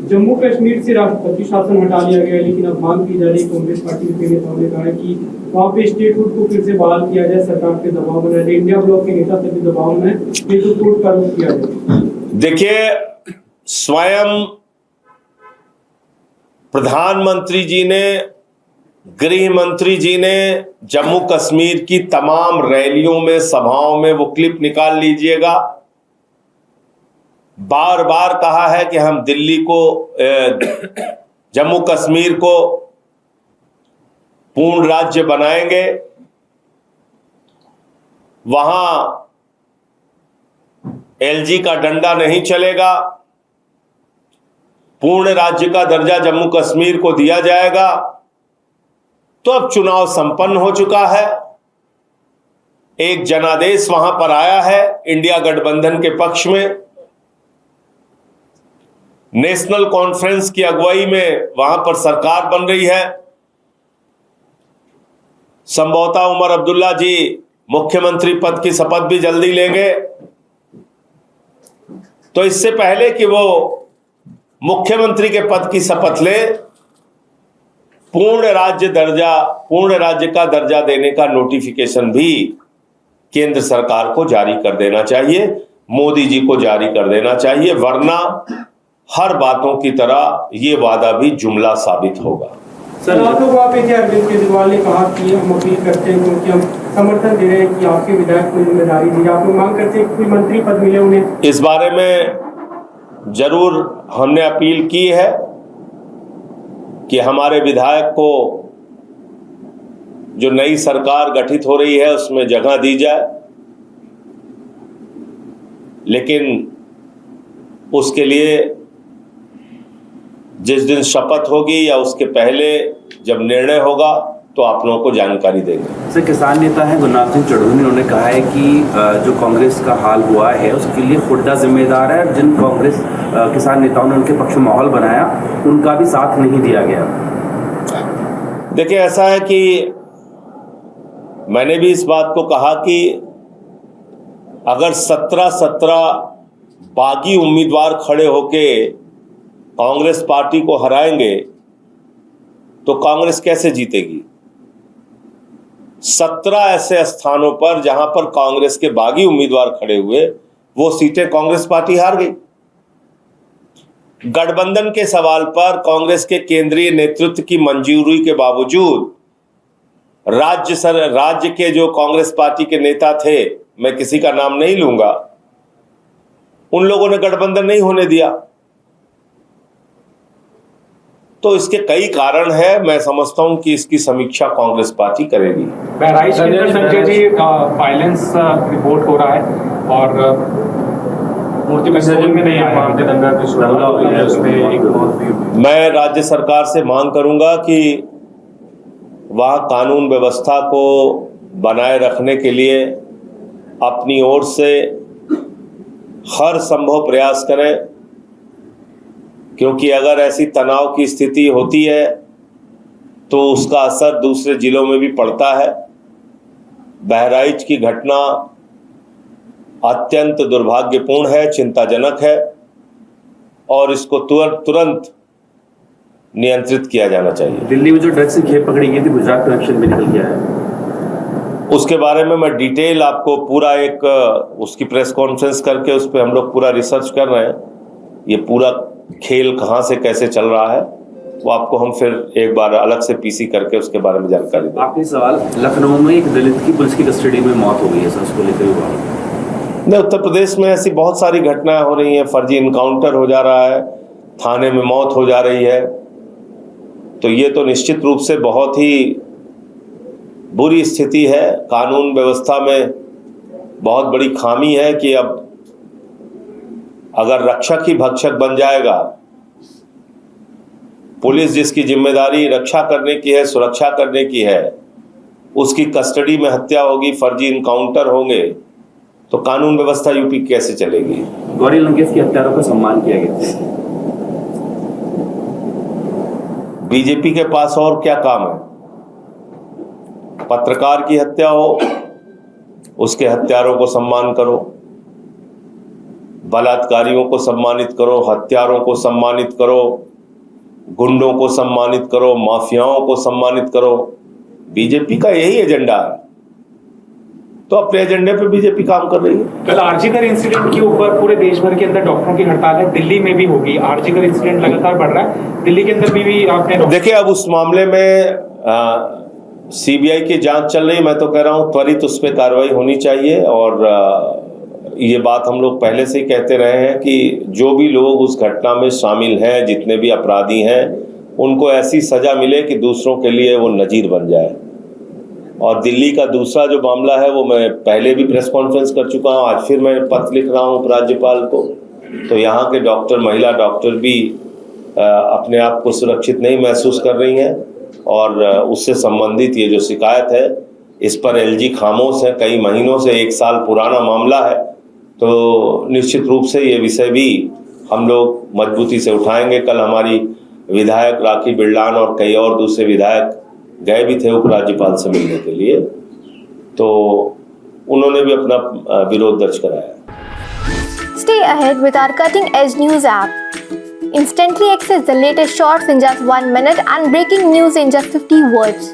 जम्मू कश्मीर से राष्ट्रपति शासन हटा लिया गया, लेकिन अब मांग की जा रही कांग्रेस पार्टी के नेताओं ने कहा है कि वहाँ पे स्टेटहुड को फिर से बहाल किया जाए, सरकार के दबाव बना रहे, इंडिया ब्लॉक के नेता सभी दबाव में स्टेटहुड का रुख किया जाए। देखिए, स्वयं प्रधानमंत्री जी ने, गृह मंत्री जी ने जम्मू कश्मीर की तमाम रैलियों में, सभाओं में, वो क्लिप निकाल लीजिएगा, बार बार कहा है कि हम दिल्ली को, जम्मू कश्मीर को पूर्ण राज्य बनाएंगे, वहां एलजी का डंडा नहीं चलेगा, पूर्ण राज्य का दर्जा जम्मू कश्मीर को दिया जाएगा। तो अब चुनाव संपन्न हो चुका है, एक जनादेश वहां पर आया है इंडिया गठबंधन के पक्ष में, नेशनल कॉन्फ्रेंस की अगुवाई में वहां पर सरकार बन रही है। संभवतः उमर अब्दुल्ला जी मुख्यमंत्री पद की शपथ भी जल्दी लेंगे। तो इससे पहले कि वो मुख्यमंत्री के पद की शपथ ले, पूर्ण राज्य का दर्जा देने का नोटिफिकेशन भी केंद्र सरकार को जारी कर देना चाहिए, मोदी जी को जारी कर देना चाहिए, वरना हर बातों की तरह ये वादा भी जुमला साबित होगा। सर, अरविंद केजरीवाल ने कहा कि हम अपील करते हैं, क्योंकि हम समर्थन दे रहे हैं कि आपके विधायक को जिम्मेदारी दी, आप लोग मांग करते हैं कि कोई मंत्री पद मिले उन्हें। इस बारे में जरूर हमने अपील की है कि हमारे विधायक को जो नई सरकार गठित हो रही है उसमें जगह दी जाए, लेकिन उसके लिए जिस दिन शपथ होगी या उसके पहले जब निर्णय होगा तो आप लोगों को जानकारी देंगे। सर, किसान नेता हैं गुरनाम सिंह चढ़ूनी, उन्होंने कहा है कि जो कांग्रेस का हाल हुआ है उसके लिए हुड्डा जिम्मेदार है, जिन कांग्रेस किसान नेताओं ने उनके पक्ष में माहौल बनाया उनका भी साथ नहीं दिया गया। देखिए, ऐसा है कि मैंने भी इस बात को कहा कि अगर 17 बागी उम्मीदवार खड़े होके कांग्रेस पार्टी को हराएंगे तो कांग्रेस कैसे जीतेगी। 17 ऐसे स्थानों पर जहां पर कांग्रेस के बागी उम्मीदवार खड़े हुए, वो सीटें कांग्रेस पार्टी हार गई। गठबंधन के सवाल पर कांग्रेस के केंद्रीय नेतृत्व की मंजूरी के बावजूद राज्य के जो कांग्रेस पार्टी के नेता थे, मैं किसी का नाम नहीं लूंगा, उन लोगों ने गठबंधन नहीं होने दिया। तो इसके कई कारण है, मैं समझता हूं कि इसकी समीक्षा कांग्रेस पार्टी करेगी। बहराइच के अंदर संजय जी वायलेंस रिपोर्ट हो रहा है और मूर्ति विसर्जन में नहीं आया, मैं राज्य सरकार से मांग करूंगा कि वहां कानून व्यवस्था को बनाए रखने के लिए अपनी ओर से हर संभव प्रयास करें, क्योंकि अगर ऐसी तनाव की स्थिति होती है तो उसका असर दूसरे जिलों में भी पड़ता है। बहराइच की घटना अत्यंत दुर्भाग्यपूर्ण है, चिंताजनक है और इसको तुरंत नियंत्रित किया जाना चाहिए। दिल्ली में जो ड्रग्स की खेप पकड़ी गई थी, गुजरात कनेक्शन में निकल गया है, उसके बारे में मैं डिटेल आपको पूरा एक उसकी प्रेस कॉन्फ्रेंस करके उस पर हम लोग पूरा रिसर्च कर रहे हैं। ये पूरा खेल कहां से कैसे चल रहा है वो आपको हम फिर एक बार अलग से पीसी करके उसके बारे में जानकारी दें। आखिरी सवाल, लखनऊ में एक दलित की पुलिस की कस्टडी में मौत हो गई है, उसको लेकर हुआ नहीं, उत्तर प्रदेश में ऐसी बहुत सारी घटनाएं हो रही हैं, फर्जी इनकाउंटर हो जा रहा है, थाने में मौत हो जा रही है। तो ये तो निश्चित रूप से बहुत ही बुरी स्थिति है। कानून व्यवस्था में बहुत बड़ी खामी है कि अब अगर रक्षक ही भक्षक बन जाएगा, पुलिस जिसकी जिम्मेदारी रक्षा करने की है, सुरक्षा करने की है, उसकी कस्टडी में हत्या होगी, फर्जी इनकाउंटर होंगे, तो कानून व्यवस्था यूपी कैसे चलेगी। गौरी लंकेश की हत्यारों का सम्मान किया गया। बीजेपी के पास और क्या काम है। पत्रकार की हत्या हो, उसके हत्यारों को सम्मान करो। बलात्कारियों को सम्मानित करो, हत्यारों को सम्मानित करो, गुंडों को सम्मानित करो, माफियाओं को सम्मानित करो। बीजेपी का यही एजेंडा है, तो अपने एजेंडे पे बीजेपी काम कर रही है। कल आरजीकर इंसिडेंट के ऊपर पूरे देश भर के अंदर डॉक्टरों की हड़ताल है, दिल्ली में भी होगी। आरजीकर इंसिडेंट लगातार बढ़ रहा है, दिल्ली के अंदर भी आपने देखिए, अब उस मामले में सीबीआई की जांच चल रही है। मैं तो कह रहा हूं त्वरित उस पर कार्रवाई होनी चाहिए। और ये बात हम लोग पहले से ही कहते रहे हैं कि जो भी लोग उस घटना में शामिल हैं, जितने भी अपराधी हैं, उनको ऐसी सजा मिले कि दूसरों के लिए वो नजीर बन जाए। और दिल्ली का दूसरा जो मामला है, वो मैं पहले भी प्रेस कॉन्फ्रेंस कर चुका हूँ, आज फिर मैं पत्र लिख रहा हूँ उपराज्यपाल को। तो यहाँ के डॉक्टर, महिला डॉक्टर भी अपने आप को सुरक्षित नहीं महसूस कर रही हैं, और उससे संबंधित ये जो शिकायत है, इस पर एलजी खामोश है कई महीनों से, 1 साल पुराना मामला है। तो निश्चित रूप से ये विषय भी हम लोग मजबूती से उठाएंगे। कल हमारी विधायक राखी बिरलान और कई और दूसरे विधायक गए भी थे उपराज्यपाल से मिलने के लिए, तो उन्होंने भी अपना विरोध दर्ज कराया। Stay ahead with our cutting edge news app. Instantly access the latest shorts in just 1 minute and breaking news in just 50 words.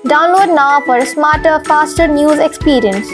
Download now for a smarter, faster news experience.